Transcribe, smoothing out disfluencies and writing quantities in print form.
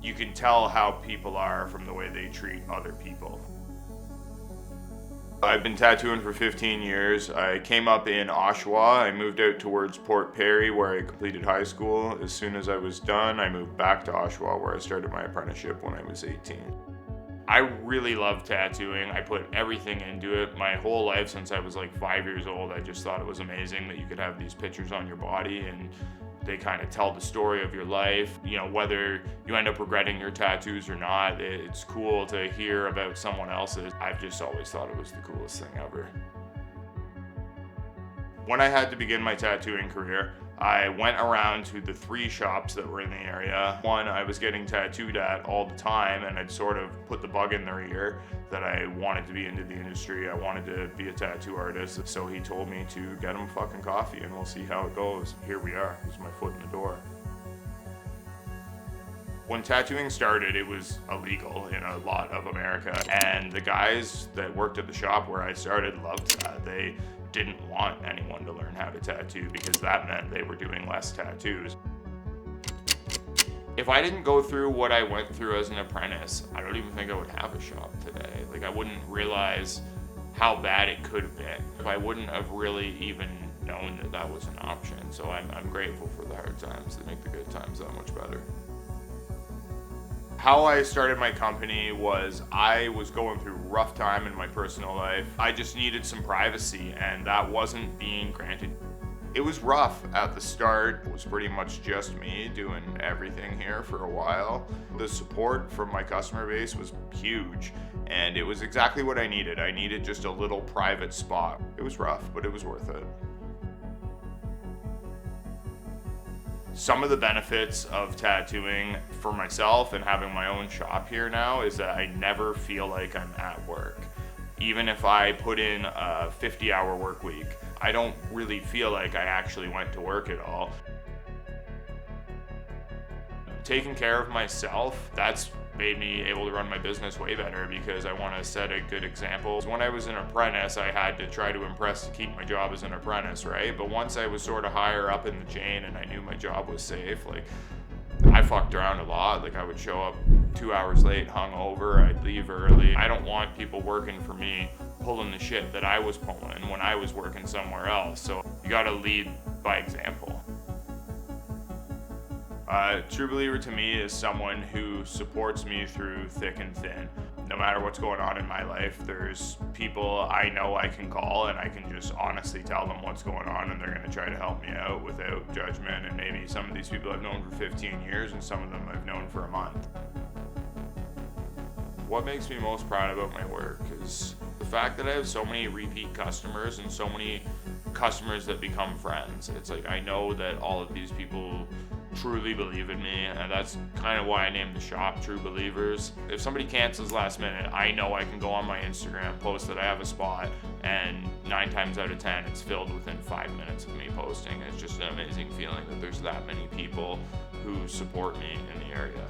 You can tell how people are from the way they treat other people. I've been tattooing for 15 years. I came up in Oshawa. I moved out towards Port Perry where I completed high school. As soon as I was done, I moved back to Oshawa where I started my apprenticeship when I was 18. I really love tattooing. I put everything into it. My whole life since I was like 5 years old, I just thought it was amazing that you could have these pictures on your body and they kind of tell the story of your life. You know, whether you end up regretting your tattoos or not, it's cool to hear about someone else's. I've just always thought it was the coolest thing ever. When I had to begin my tattooing career, I went around to the 3 shops that were in the area. One I was getting tattooed at all the time, and I'd sort of put the bug in their ear that I wanted to be into the industry. I wanted to be a tattoo artist. So he told me to get him fucking coffee and we'll see how it goes. Here we are. This is my foot in the door. When tattooing started, it was illegal in a lot of America. And the guys that worked at the shop where I started loved that. They didn't want anyone to learn how to tattoo because that meant they were doing less tattoos. If I didn't go through what I went through as an apprentice, I don't even think I would have a shop today. Like, I wouldn't realize how bad it could have been if I wouldn't have really even known that that was an option. So I'm grateful for the hard times that make the good times that much better. How I started my company was I was going through a rough time in my personal life. I just needed some privacy and that wasn't being granted. It was rough at the start. It was pretty much just me doing everything here for a while. The support from my customer base was huge and it was exactly what I needed. I needed just a little private spot. It was rough, but it was worth it. Some of the benefits of tattooing for myself and having my own shop here now is that I never feel like I'm at work. Even if I put in a 50-hour work week, I don't really feel like I actually went to work at all. Taking care of myself, that's made me able to run my business way better because I want to set a good example. When I was an apprentice, I had to try to impress to keep my job as an apprentice, right? But once I was sort of higher up in the chain and I knew my job was safe, like, I fucked around a lot. Like, I would show up 2 hours late, hungover, I'd leave early. I don't want people working for me pulling the shit that I was pulling when I was working somewhere else. So you gotta lead by example. True believer to me is someone who supports me through thick and thin. No matter what's going on in my life, there's people I know I can call and I can just honestly tell them what's going on and they're gonna try to help me out without judgment. And maybe some of these people I've known for 15 years and some of them I've known for a month. What makes me most proud about my work is the fact that I have so many repeat customers and so many customers that become friends. It's like I know that all of these people truly believe in me, and that's kind of why I named the shop True Believers. If somebody cancels last minute, I know I can go on my Instagram, post that I have a spot, and 9 times out of 10 it's filled within 5 minutes of me posting. It's just an amazing feeling that there's that many people who support me in the area.